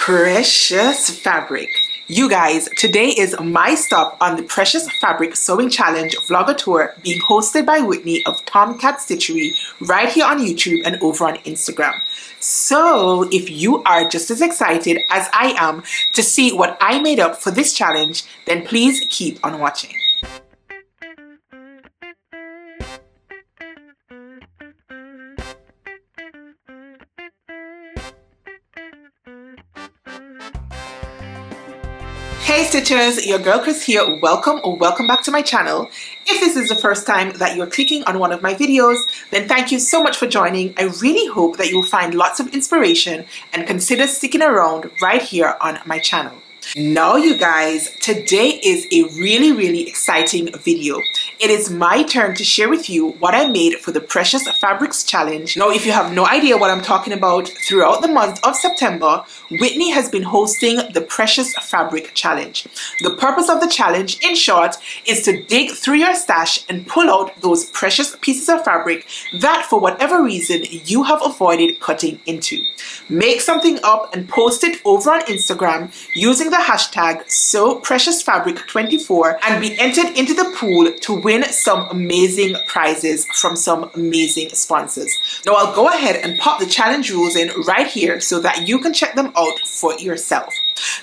Precious fabric. You guys, today is my stop on the Precious Fabric Sewing Challenge vlogger tour being hosted by Whitney of Cath Stitchery right here on YouTube and over on Instagram. So if you are just as excited as I am to see what I made up for this challenge, then please keep on watching. Hey Stitchers, your girl Chris here. Welcome back to my channel. If this is the first time that you're clicking on one of my videos, then thank you so much for joining. I really hope that you'll find lots of inspiration and consider sticking around right here on my channel. Now you guys, today is a really exciting video. It is my turn to share with you what I made for the Precious Fabrics Challenge. Now if you have no idea what I'm talking about, throughout the month of September, Whitney has been hosting the Precious Fabric Challenge. The purpose of the challenge, in short, is to dig through your stash and pull out those precious pieces of fabric that for whatever reason you have avoided cutting into. Make something up and post it over on Instagram using the hashtag SewPreciousFabric24 and be entered into the pool to win some amazing prizes from some amazing sponsors. Now I'll go ahead and pop the challenge rules in right here so that you can check them out for yourself.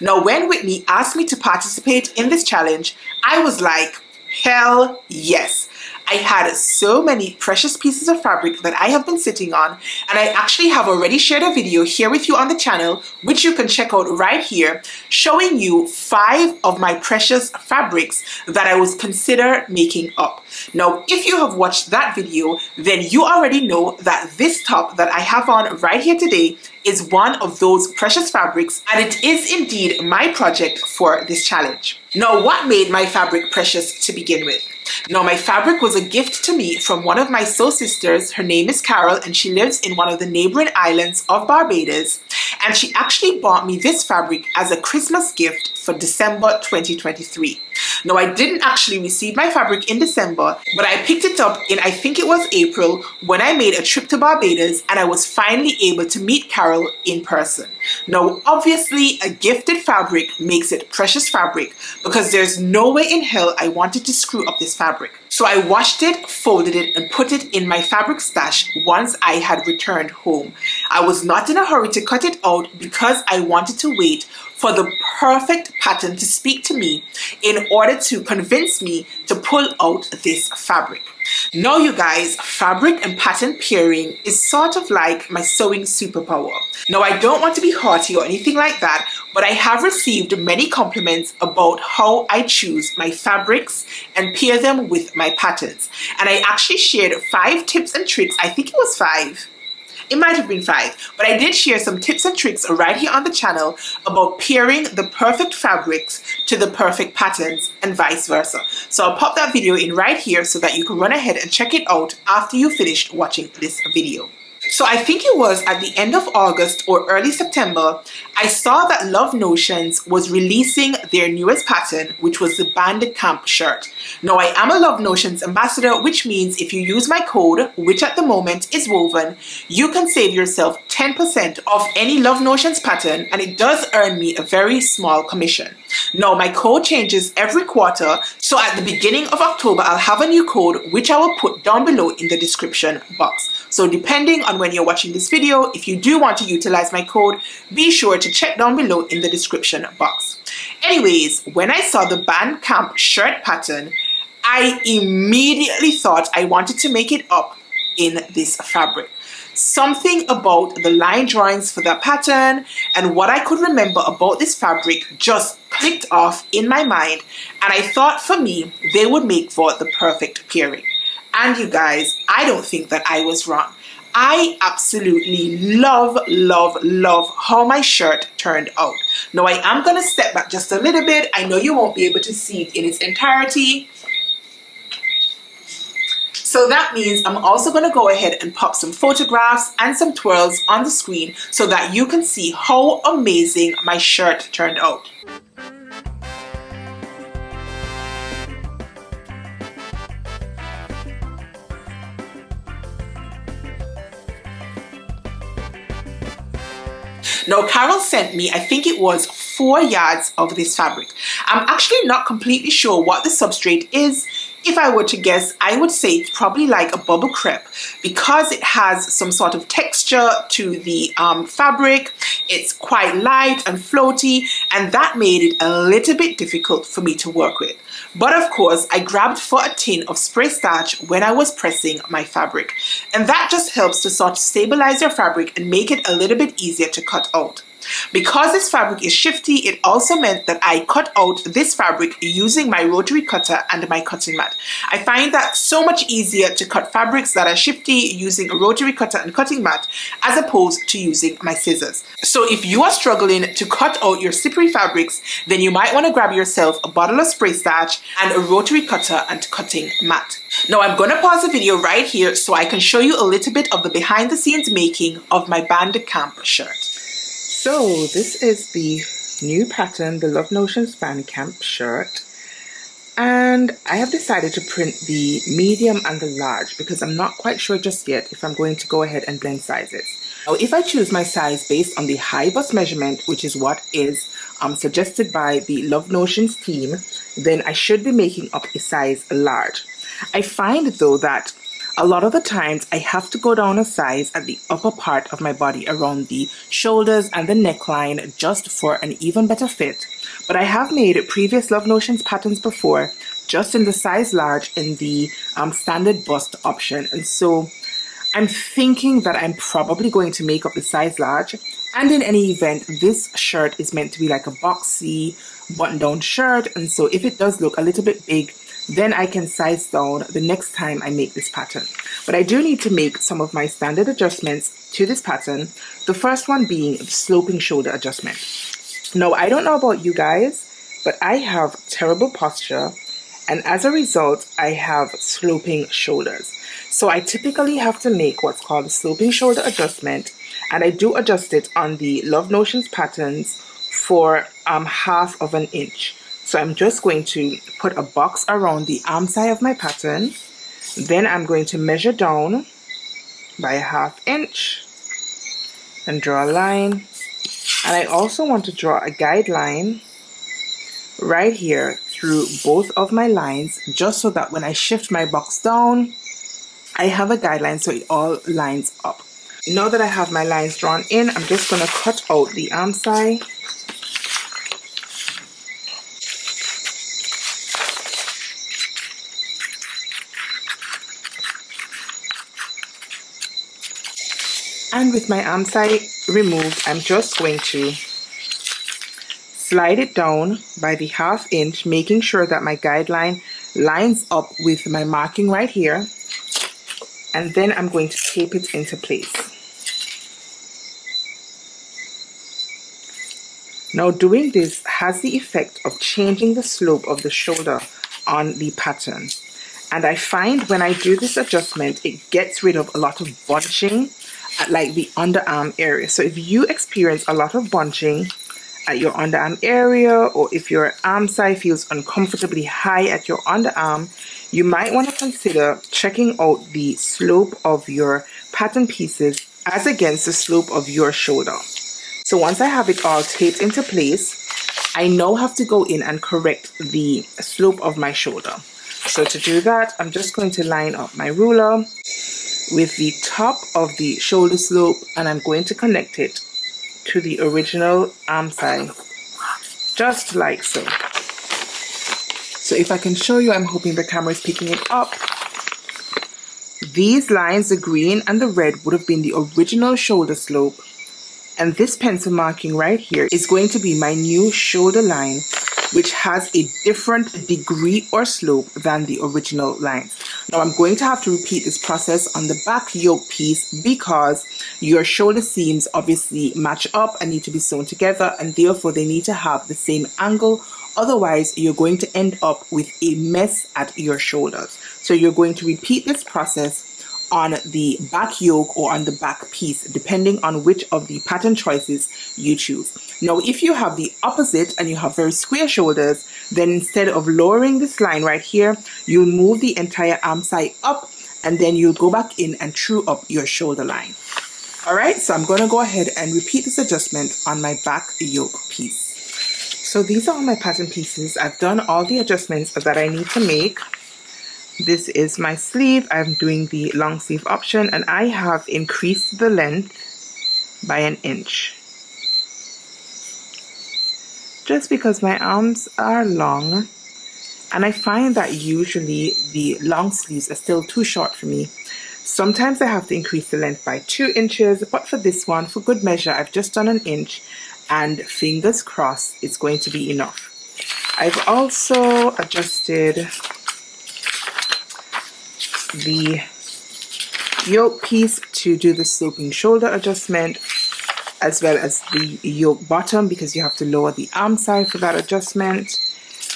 Now when Whitney asked me to participate in this challenge, I was like, hell yes. I had so many precious pieces of fabric that I have been sitting on, and I actually have already shared a video here with you on the channel, which you can check out right here, showing you 5 of my precious fabrics that I was consider making up. Now, if you have watched that video, then you already know that this top that I have on right here today is one of those precious fabrics, and it is indeed my project for this challenge. Now, what made my fabric precious to begin with? Now, my fabric was a gift to me from one of my sew sisters. Her name is Carol, and she lives in one of the neighboring islands of Barbados. And she actually bought me this fabric as a Christmas gift for December 2023. Now, I didn't actually receive my fabric in December, but I picked it up in, I think it was April, when I made a trip to Barbados and I was finally able to meet Carol in person. Now, obviously, a gifted fabric makes it precious fabric because there's no way in hell I wanted to screw up this fabric. So I washed it, folded it, and put it in my fabric stash once I had returned home. I was not in a hurry to cut it out because I wanted to wait for the perfect pattern to speak to me in order to convince me to pull out this fabric. Now you guys, fabric and pattern pairing is sort of like my sewing superpower. Now I don't want to be haughty or anything like that, but I have received many compliments about how I choose my fabrics and pair them with my patterns. And I actually shared 5 tips and tricks. I think it was 5. It might have been 5, but I did share some tips and tricks right here on the channel about pairing the perfect fabrics to the perfect patterns and vice versa. So I'll pop that video in right here so that you can run ahead and check it out after you finished watching this video. So I think it was at the end of August or early September, I saw that Love Notions was releasing their newest pattern, which was the Band Camp shirt. Now I am a Love Notions ambassador, which means if you use my code, which at the moment is woven, you can save yourself 10% off any Love Notions pattern, and it does earn me a very small commission. Now my code changes every quarter, so at the beginning of October I'll have a new code which I will put down below in the description box. So depending on when you're watching this video, if you do want to utilize my code, be sure to check down below in the description box. Anyways, when I saw the Band Camp shirt pattern, I immediately thought I wanted to make it up in this fabric. Something about the line drawings for that pattern and what I could remember about this fabric just clicked off in my mind, and I thought for me they would make for the perfect pairing. And you guys, I don't think that I was wrong. I absolutely love how my shirt turned out. Now I am going to step back just a little bit. I know you won't be able to see it in its entirety. So that means I'm also going to go ahead and pop some photographs and some twirls on the screen so that you can see how amazing my shirt turned out. Now, Carol sent me, I think it was 4 yards of this fabric. I'm actually not completely sure what the substrate is. If I were to guess, I would say it's probably like a bubble crepe because it has some sort of texture to the fabric. It's quite light and floaty, and that made it a little bit difficult for me to work with. But of course, I grabbed for a tin of spray starch when I was pressing my fabric, and that just helps to sort of stabilize your fabric and make it a little bit easier to cut out. Because this fabric is shifty, it also meant that I cut out this fabric using my rotary cutter and my cutting mat. I find that so much easier to cut fabrics that are shifty using a rotary cutter and cutting mat as opposed to using my scissors. So if you are struggling to cut out your slippery fabrics, then you might want to grab yourself a bottle of spray starch and a rotary cutter and cutting mat. Now I'm going to pause the video right here so I can show you a little bit of the behind the scenes making of my band camp shirt. So this is the new pattern, the Love Notions Band Camp shirt, and I have decided to print the medium and the large because I'm not quite sure just yet if I'm going to go ahead and blend sizes. Now if I choose my size based on the high bust measurement, which is what is suggested by the Love Notions team, then I should be making up a size large. I find though that a lot of the times I have to go down a size at the upper part of my body around the shoulders and the neckline just for an even better fit. But I have made previous Love Notions patterns before just in the size large in the standard bust option. And so I'm thinking that I'm probably going to make up the size large. And in any event, this shirt is meant to be like a boxy button-down shirt. And so if it does look a little bit big, then I can size down the next time I make this pattern. But I do need to make some of my standard adjustments to this pattern. The first one being the sloping shoulder adjustment. Now, I don't know about you guys, but I have terrible posture, and as a result, I have sloping shoulders. So I typically have to make what's called a sloping shoulder adjustment, and I do adjust it on the Love Notions patterns for 1/2 inch. So I'm just going to put a box around the arm side of my pattern. Then I'm going to measure down by 1/2 inch and draw a line. And I also want to draw a guideline right here through both of my lines, just so that when I shift my box down, I have a guideline so it all lines up. Now that I have my lines drawn in, I'm just going to cut out the arm side. And with my arm side removed, I'm just going to slide it down by the 1/2 inch, making sure that my guideline lines up with my marking right here. And then I'm going to tape it into place. Now doing this has the effect of changing the slope of the shoulder on the pattern. And I find when I do this adjustment, it gets rid of a lot of bunching at like the underarm area. So if you experience a lot of bunching at your underarm area, or if your arm side feels uncomfortably high at your underarm, you might want to consider checking out the slope of your pattern pieces as against the slope of your shoulder. So once I have it all taped into place, I now have to go in and correct the slope of my shoulder. So to do that, I'm just going to line up my ruler with the top of the shoulder slope, and I'm going to connect it to the original arm side, just like so. So if I can show you, I'm hoping the camera is picking it up. These lines, the green and the red, would have been the original shoulder slope, and this pencil marking right here is going to be my new shoulder line, which has a different degree or slope than the original lines. Now I'm going to have to repeat this process on the back yoke piece because your shoulder seams obviously match up and need to be sewn together, and therefore they need to have the same angle. Otherwise, you're going to end up with a mess at your shoulders. So you're going to repeat this process on the back yoke or on the back piece, depending on which of the pattern choices you choose. Now, if you have the opposite and you have very square shoulders, then instead of lowering this line right here, you'll move the entire arm side up, and then you'll go back in and true up your shoulder line. All right, so I'm going to go ahead and repeat this adjustment on my back yoke piece. So these are all my pattern pieces. I've done all the adjustments that I need to make. This is my sleeve. I'm doing the long sleeve option, and I have increased the length by 1 inch. Just because my arms are long, and I find that usually the long sleeves are still too short for me. Sometimes I have to increase the length by 2 inches, but for this one, for good measure, I've just done 1 inch, and fingers crossed it's going to be enough. I've also adjusted the yoke piece to do the sloping shoulder adjustment, as well as the yoke bottom, because you have to lower the arm side for that adjustment.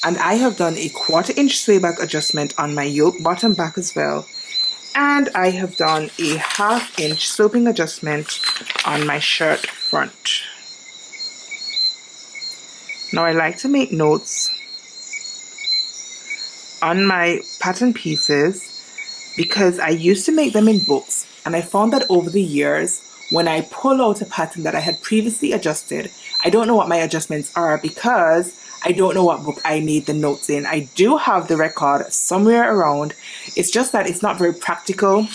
And I have done a 1/4 inch sway back adjustment on my yoke bottom back as well. And I have done a 1/2 inch sloping adjustment on my shirt front. Now I like to make notes on my pattern pieces because I used to make them in books, and I found that over the years, when I pull out a pattern that I had previously adjusted, I don't know what my adjustments are because I don't know what book I made the notes in. I do have the record somewhere around. It's just that it's not very practical.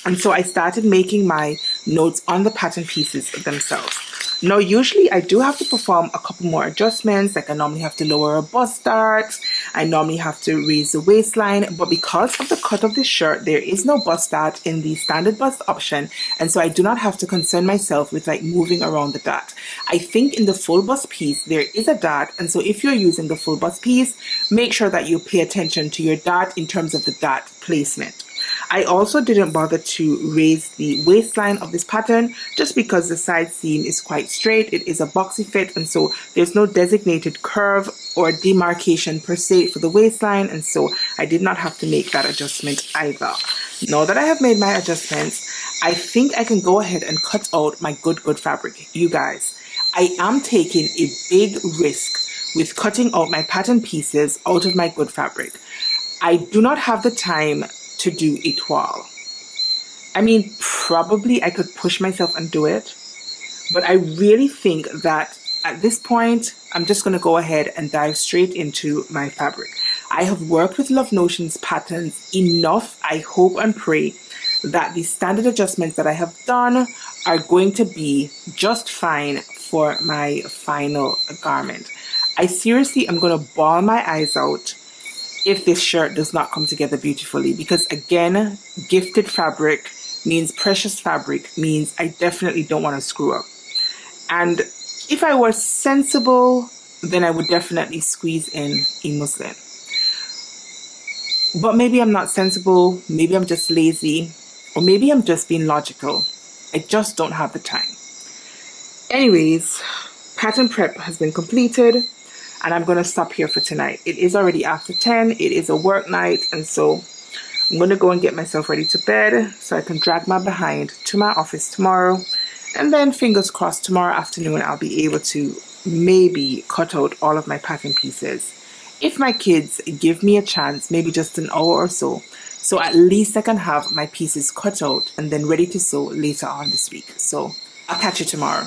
And so I started making my notes on the pattern pieces themselves. Now, usually I do have to perform a couple more adjustments. Like I normally have to lower a bust dart. I normally have to raise the waistline. But because of the cut of this shirt, there is no bust dart in the standard bust option. And so I do not have to concern myself with like moving around the dart. I think in the full bust piece, there is a dart. And so if you're using the full bust piece, make sure that you pay attention to your dart in terms of the dart placement. I also didn't bother to raise the waistline of this pattern just because the side seam is quite straight. It is a boxy fit, and so there's no designated curve or demarcation per se for the waistline, and so I did not have to make that adjustment either. Now that I have made my adjustments, I think I can go ahead and cut out my good fabric. You guys, I am taking a big risk with cutting out my pattern pieces out of my good fabric. I do not have the time to do a toile. I mean, probably I could push myself and do it, but I really think that at this point, I'm just going to go ahead and dive straight into my fabric. I have worked with Love Notions patterns enough, I hope and pray, that the standard adjustments that I have done are going to be just fine for my final garment. I seriously am going to bawl my eyes out if this shirt does not come together beautifully, because again, gifted fabric means precious fabric, means I definitely don't want to screw up. And if I were sensible, then I would definitely squeeze in a muslin. But maybe I'm not sensible, maybe I'm just lazy, or maybe I'm just being logical. I just don't have the time. Anyways, pattern prep has been completed, and I'm going to stop here for tonight. It is already after 10. It is a work night, and so I'm going to go and get myself ready to bed so I can drag my behind to my office tomorrow. And then fingers crossed, tomorrow afternoon I'll be able to maybe cut out all of my pattern pieces. If my kids give me a chance, maybe just an hour or so. So at least I can have my pieces cut out and then ready to sew later on this week. So I'll catch you tomorrow.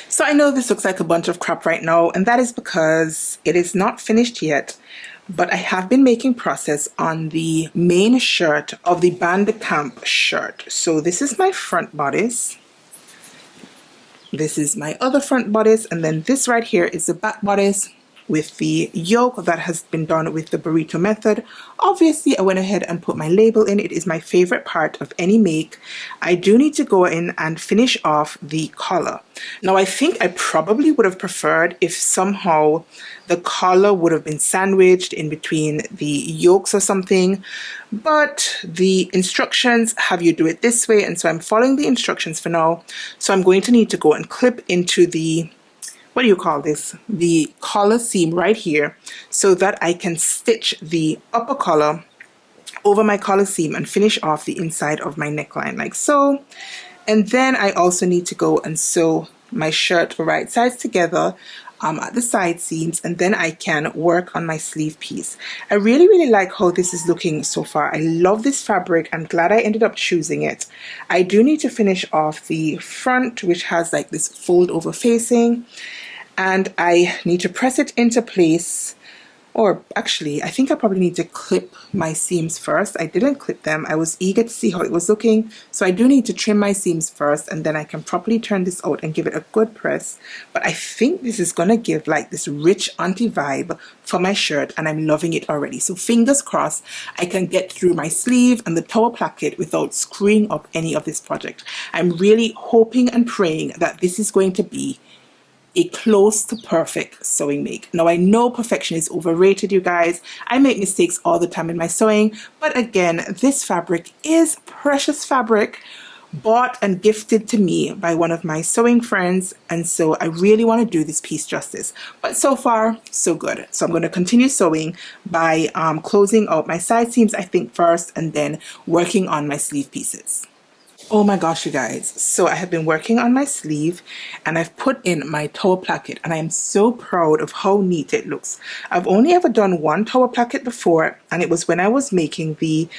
So I know this looks like a bunch of crap right now, and that is because it is not finished yet, but I have been making process on the main shirt of the band camp shirt. So this is my front bodice. This is my other front bodice, and then this right here is the back bodice with the yoke that has been done with the burrito method. Obviously, I went ahead and put my label in. It is my favorite part of any make. I do need to go in and finish off the collar. Now, I think I probably would have preferred if somehow the collar would have been sandwiched in between the yokes or something, but the instructions have you do it this way, and so I'm following the instructions for now. So I'm going to need to go and clip into the, what do you call this? The collar seam right here so that I can stitch the upper collar over my collar seam and finish off the inside of my neckline like so. And then I also need to go and sew my shirt right sides together at the side seams, and then I can work on my sleeve piece. I really like how this is looking so far. I love this fabric. I'm glad I ended up choosing it. I do need to finish off the front, which has like this fold over facing, and I need to press it into place. Or actually, I think I probably need to clip my seams first. I didn't clip them. I was eager to see how it was looking. So I do need to trim my seams first, and then I can properly turn this out and give it a good press. But I think this is going to give like this rich auntie vibe for my shirt, and I'm loving it already. So fingers crossed I can get through my sleeve and the toe placket without screwing up any of this project. I'm really hoping and praying that this is going to be a close to perfect sewing make. Now I know perfection is overrated, you guys. I make mistakes all the time in my sewing, but again, this fabric is precious fabric bought and gifted to me by one of my sewing friends, and so I really want to do this piece justice. But so far, so good. So I'm going to continue sewing by closing out my side seams, I think, first, and then working on my sleeve pieces. Oh my gosh, you guys. So I have been working on my sleeve and I've put in my toe placket, and I am so proud of how neat it looks. I've only ever done one toe placket before, and it was when I was making the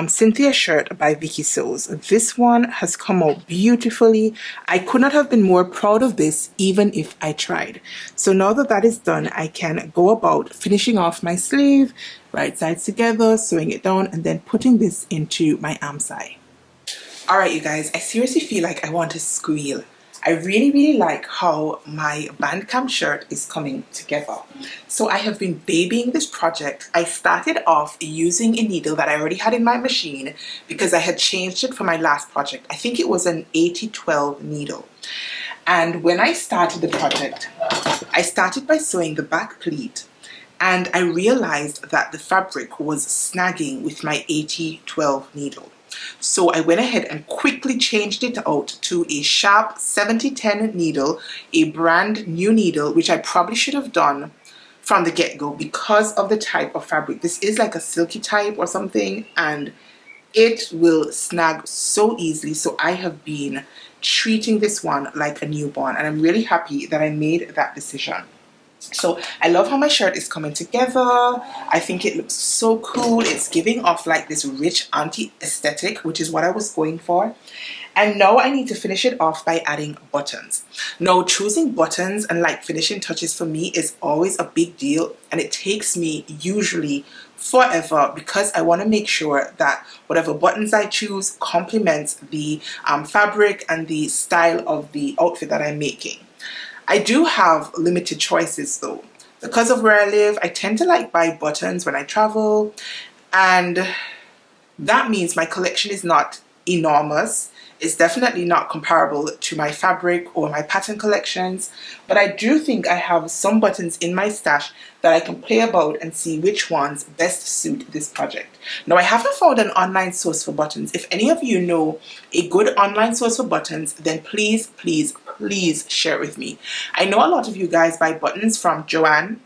Cynthia shirt by Vicky Sews. This one has come out beautifully. I could not have been more proud of this even if I tried. So now that that is done, I can go about finishing off my sleeve, right sides together, sewing it down, and then putting this into my arm side. Alright, you guys, I seriously feel like I want to squeal. I really like how my Bandcamp shirt is coming together. So I have been babying this project. I started off using a needle that I already had in my machine because I had changed it for my last project. I think it was an 8012 needle. And when I started the project, I started by sewing the back pleat, and I realized that the fabric was snagging with my 8012 needle. So I went ahead and quickly changed it out to a sharp 7010 needle, a brand new needle, which I probably should have done from the get-go because of the type of fabric. This is like a silky type or something, and it will snag so easily. So I have been treating this one like a newborn, and I'm really happy that I made that decision. So I love how my shirt is coming together. I think it looks so cool. It's giving off like this rich auntie aesthetic, which is what I was going for. And now I need to finish it off by adding buttons. Now choosing buttons and like finishing touches for me is always a big deal, and it takes me usually forever because I want to make sure that whatever buttons I choose complements the fabric and the style of the outfit that I'm making. I do have limited choices though. Because of where I live, I tend to like buy buttons when I travel, and that means my collection is not enormous. It's definitely not comparable to my fabric or my pattern collections, but I do think I have some buttons in my stash that I can play about and see which ones best suit this project. Now, I haven't found an online source for buttons. If any of you know a good online source for buttons, then please share it with me. I know a lot of you guys buy buttons from Joann,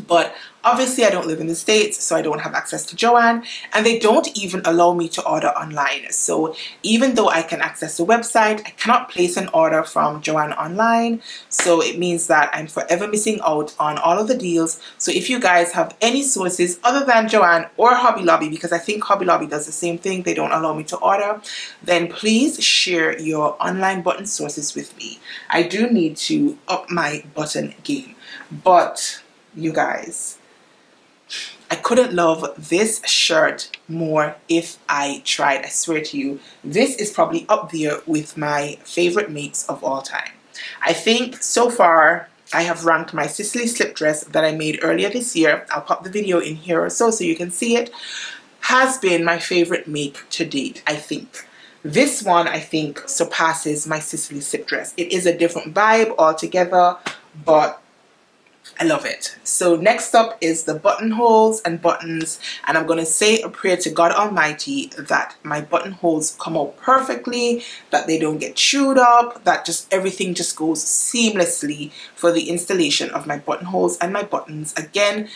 but obviously I don't live in the States, so I don't have access to Joann, and they don't even allow me to order online. So even though I can access the website, I cannot place an order from Joann online. So it means that I'm forever missing out on all of the deals. So if you guys have any sources other than Joann or Hobby Lobby, because I think Hobby Lobby does the same thing, they don't allow me to order, then please share your online button sources with me. I do need to up my button game. But you guys, I couldn't love this shirt more if I tried. I swear to you, this is probably up there with my favorite makes of all time. I think so far I have ranked my Sicily slip dress that I made earlier this year. I'll pop the video in here or so you can see it. Has been my favorite make to date, I think. This one, I think, surpasses my Sicily slip dress. It is a different vibe altogether, but I love it. So next up is the buttonholes and buttons, and I'm going to say a prayer to God Almighty that my buttonholes come out perfectly, that they don't get chewed up, that just everything just goes seamlessly for the installation of my buttonholes and my buttons. Again,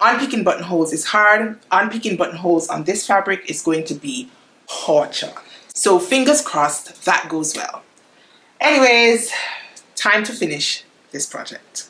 Unpicking buttonholes is hard. Unpicking buttonholes on this fabric is going to be torture. So fingers crossed that goes well. Anyways, time to finish this project.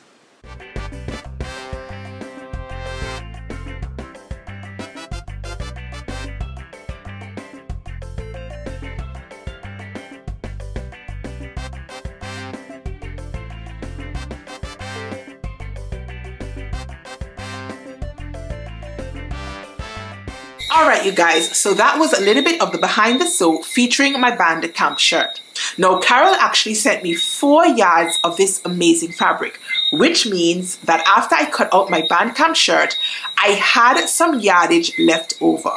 Alright you guys, so that was a little bit of the behind the sew featuring my band camp shirt. Now Carol actually sent me 4 yards of this amazing fabric, which means that after I cut out my band camp shirt, I had some yardage left over.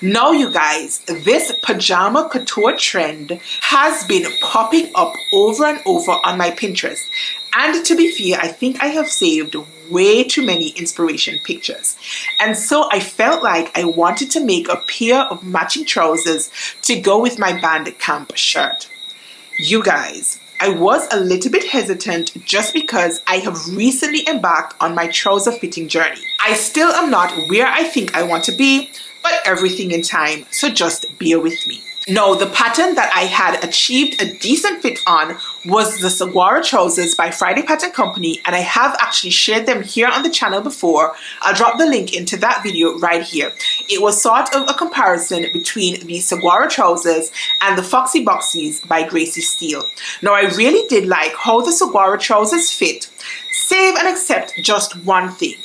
Now you guys, this pajama couture trend has been popping up over and over on my Pinterest. And to be fair, I think I have saved way too many inspiration pictures. And so I felt like I wanted to make a pair of matching trousers to go with my band camp shirt. You guys, I was a little bit hesitant just because I have recently embarked on my trouser fitting journey. I still am not where I think I want to be, but everything in time, so just bear with me. Now, the pattern that I had achieved a decent fit on was the Saguaro Trousers by Friday Pattern Company, and I have actually shared them here on the channel before. I'll drop the link into that video right here. It was sort of a comparison between the Saguaro Trousers and the Foxy Boxies by Gracie Steele. Now, I really did like how the Saguaro Trousers fit, save and except just one thing.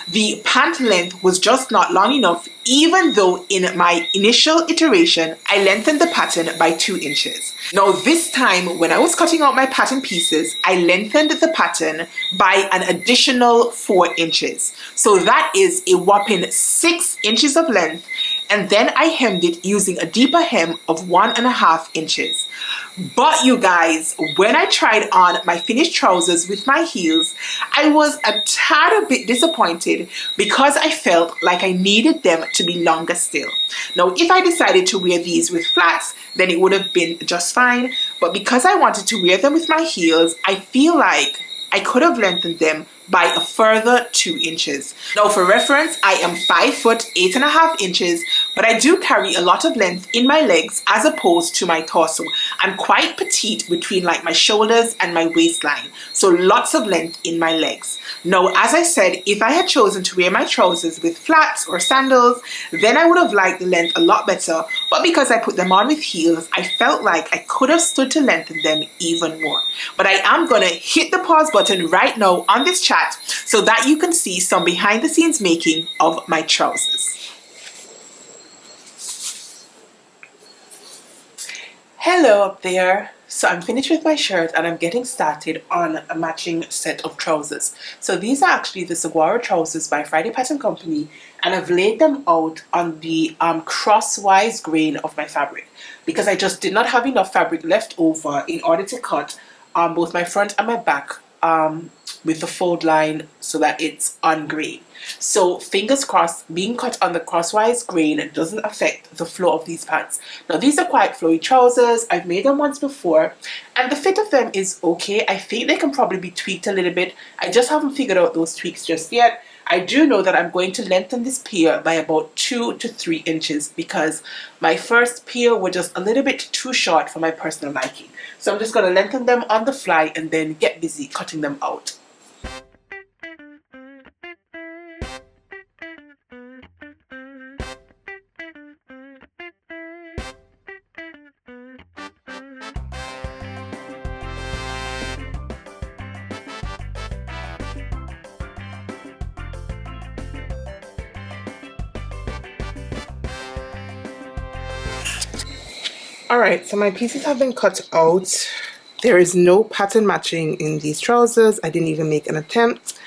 The pant length was just not long enough, even though in my initial iteration, I lengthened the pattern by 2 inches. Now this time, when I was cutting out my pattern pieces, I lengthened the pattern by an additional 4 inches. So that is a whopping 6 inches of length, and then I hemmed it using a deeper hem of 1.5 inches. But you guys, when I tried on my finished trousers with my heels, I was a tad bit disappointed because I felt like I needed them to be longer still. Now, if I decided to wear these with flats, then it would have been just fine. But because I wanted to wear them with my heels, I feel like I could have lengthened them by a further 2 inches. Now for reference, I am 5 foot 8.5 inches, but I do carry a lot of length in my legs as opposed to my torso. I'm quite petite between like my shoulders and my waistline, so lots of length in my legs. Now, as I said, if I had chosen to wear my trousers with flats or sandals, then I would have liked the length a lot better, but because I put them on with heels, I felt like I could have stood to lengthen them even more. But I am gonna hit the pause button right now on this chat so that you can see some behind the scenes making of my trousers. Hello up there. So I'm finished with my shirt and I'm getting started on a matching set of trousers. So these are actually the Saguaro Trousers by Friday Pattern Company, and I've laid them out on the crosswise grain of my fabric because I just did not have enough fabric left over in order to cut both my front and my back with the fold line so that it's on grain. So fingers crossed, being cut on the crosswise grain doesn't affect the flow of these pants. Now these are quite flowy trousers. I've made them once before and the fit of them is okay. I think they can probably be tweaked a little bit. I just haven't figured out those tweaks just yet. I do know that I'm going to lengthen this pair by about 2 to 3 inches because my first pair were just a little bit too short for my personal liking. So I'm just going to lengthen them on the fly and then get busy cutting them out. Alright, so my pieces have been cut out. There is no pattern matching in these trousers. I didn't even make an attempt.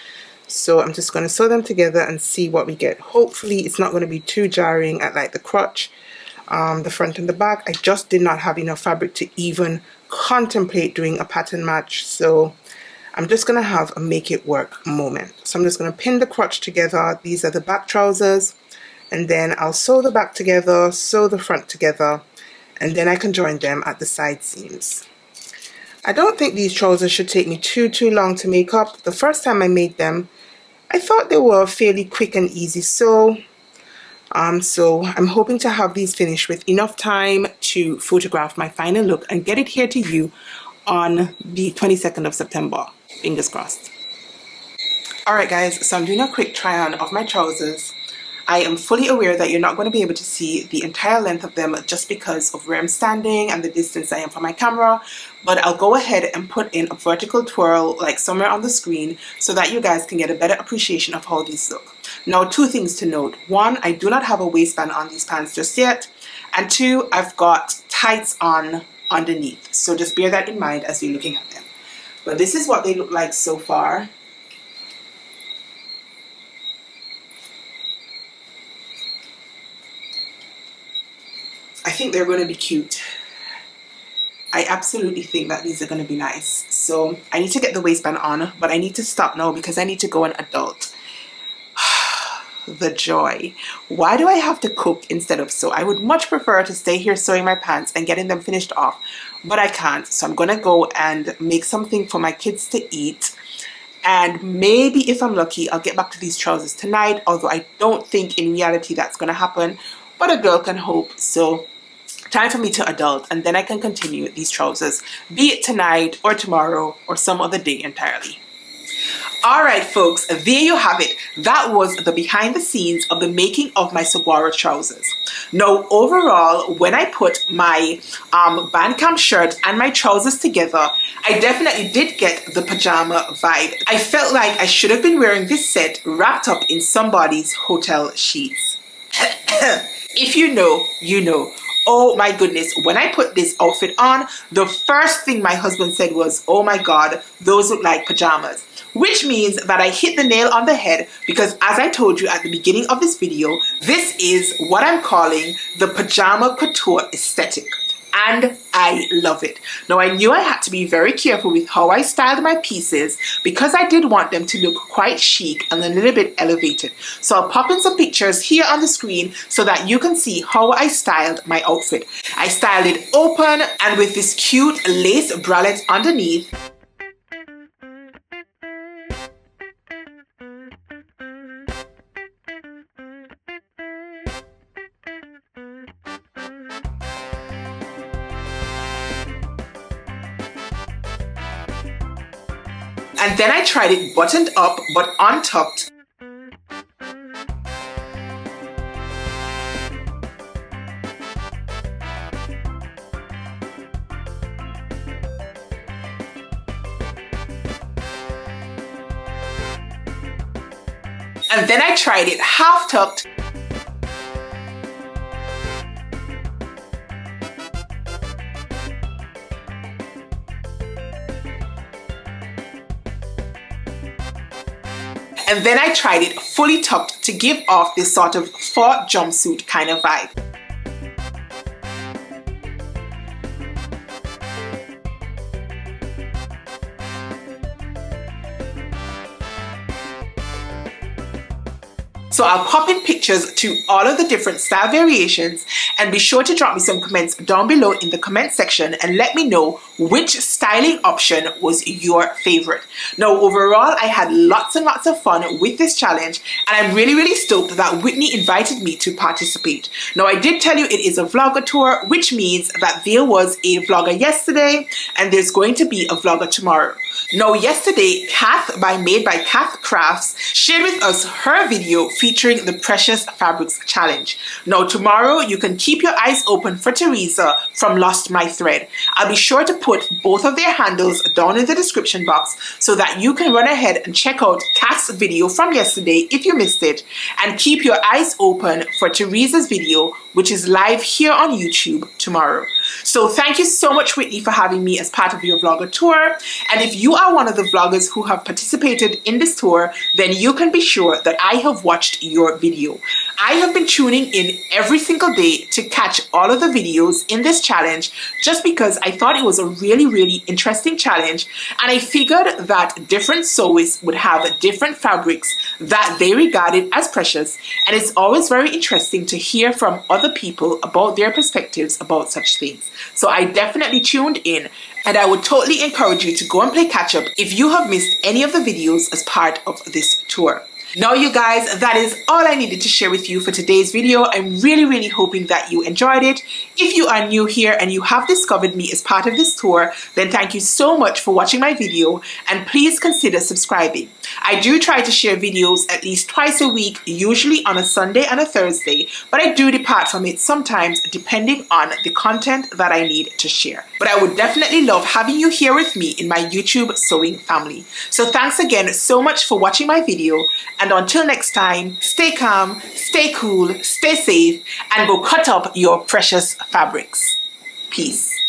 So I'm just going to sew them together and see what we get. Hopefully it's not going to be too jarring at like the crotch, the front and the back. I just did not have enough fabric to even contemplate doing a pattern match. So I'm just going to have a make it work moment. So I'm just going to pin the crotch together. These are the back trousers. And then I'll sew the back together, sew the front together, and then I can join them at the side seams. I don't think these trousers should take me too long to make up. The first time I made them, I thought they were fairly quick and easy sew. So I'm hoping to have these finished with enough time to photograph my final look and get it here to you on the 22nd of September. Fingers crossed. Alright guys, so I'm doing a quick try on of my trousers. I am fully aware that you're not going to be able to see the entire length of them just because of where I'm standing and the distance I am from my camera, but I'll go ahead and put in a vertical twirl like somewhere on the screen so that you guys can get a better appreciation of how these look. Now, two things to note. One, I do not have a waistband on these pants just yet, and two, I've got tights on underneath, so just bear that in mind as you're looking at them. But this is what they look like so far. I think they're going to be cute. I absolutely think that these are going to be nice. So I need to get the waistband on, but I need to stop now because I need to go and adult. The joy. Why do I have to cook instead of sew? I would much prefer to stay here sewing my pants and getting them finished off, but I can't. So I'm going to go and make something for my kids to eat. And maybe if I'm lucky, I'll get back to these trousers tonight, although I don't think in reality that's going to happen, but a girl can hope. So time for me to adult, and then I can continue with these trousers, be it tonight or tomorrow or some other day entirely. Alright folks, there you have it. That was the behind the scenes of the making of my Saguaro trousers. Now overall, when I put my Bandcamp shirt and my trousers together, I definitely did get the pajama vibe. I felt like I should have been wearing this set wrapped up in somebody's hotel sheets. If you know, you know. Oh my goodness, when I put this outfit on, the first thing my husband said was, oh my God, those look like pajamas. Which means that I hit the nail on the head because as I told you at the beginning of this video, this is what I'm calling the pajama couture aesthetic. And I love it. Now I knew I had to be very careful with how I styled my pieces because I did want them to look quite chic and a little bit elevated. So I'll pop in some pictures here on the screen so that you can see how I styled my outfit. I styled it open and with this cute lace bralette underneath. And then I tried it buttoned up but untucked. And then I tried it half tucked. And then I tried it fully tucked to give off this sort of fur jumpsuit kind of vibe. So I'll pop in pictures to all of the different style variations and be sure to drop me some comments down below in the comment section and let me know which styling option was your favorite. Now overall, I had lots and lots of fun with this challenge and I'm really stoked that Whitney invited me to participate. Now I did tell you it is a vlogger tour, which means that there was a vlogger yesterday and there's going to be a vlogger tomorrow. Now yesterday, Cath by Made by Cath Crafts shared with us her video featuring the Precious Fabrics Challenge. Now tomorrow, you can keep your eyes open for Teresa from Lost My Thread. I'll be sure to put both of their handles down in the description box so that you can run ahead and check out Cath's video from yesterday if you missed it, and keep your eyes open for Teresa's video, which is live here on YouTube tomorrow. So thank you so much, Whitney, for having me as part of your vlogger tour. And if you are one of the vloggers who have participated in this tour, then you can be sure that I have watched your video. I have been tuning in every single day to catch all of the videos in this challenge just because I thought it was a really interesting challenge, and I figured that different sewists would have different fabrics that they regarded as precious, and it's always very interesting to hear from other people about their perspectives about such things. So I definitely tuned in, and I would totally encourage you to go and play catch up if you have missed any of the videos as part of this tour. Now you guys, that is all I needed to share with you for today's video. I'm really hoping that you enjoyed it. If you are new here and you have discovered me as part of this tour, then thank you so much for watching my video, and please consider subscribing. I do try to share videos at least twice a week, usually on a Sunday and a Thursday, but I do depart from it sometimes depending on the content that I need to share. But I would definitely love having you here with me in my YouTube sewing family. So thanks again so much for watching my video, and until next time, stay calm, stay cool, stay safe, and go cut up your precious fabrics. Peace.